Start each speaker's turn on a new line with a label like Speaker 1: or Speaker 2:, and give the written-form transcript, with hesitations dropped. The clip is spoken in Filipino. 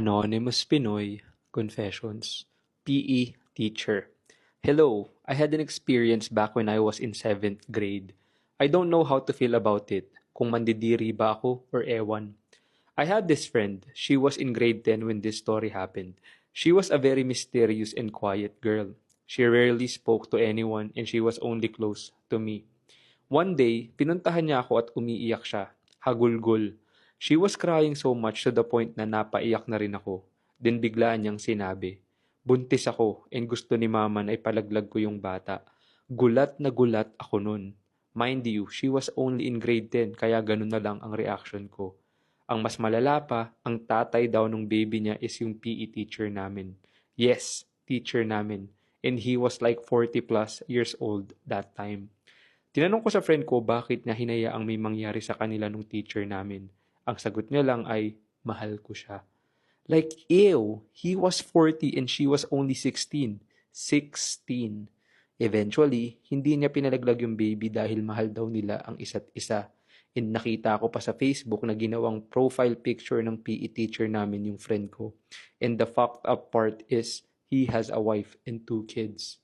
Speaker 1: Anonymous Pinoy Confessions. PE Teacher. Hello, I had an experience back when I was in 7th grade. I don't know how to feel about it, kung mandidiri ba ako or ewan. I had this friend. She was in grade 10 when this story happened. She was a very mysterious and quiet girl. She rarely spoke to anyone and she was only close to me. One day, pinuntahan niya ako at umiiyak siya. Hagulgol. She was crying so much to the point na napaiyak na rin ako. Then biglaan niyang sinabi, buntis ako and gusto ni mama na ipalaglag ko yung bata. Gulat na gulat ako nun. Mind you, she was only in grade 10 kaya ganun na lang ang reaction ko. Ang mas malala pa, ang tatay daw nung baby niya is yung PE teacher namin. Yes, teacher namin. And he was like 40 plus years old that time. Tinanong ko sa friend ko bakit niya hinayaang may mangyari sa kanila nung teacher namin. Ang sagot niya lang ay, mahal ko siya. Like, ew, he was 40 and she was only 16. 16. Eventually, hindi niya pinalaglag yung baby dahil mahal daw nila ang isa't isa. And nakita ko pa sa Facebook na ginawang profile picture ng PE teacher namin yung friend ko. And the fucked up part is, he has a wife and 2 kids.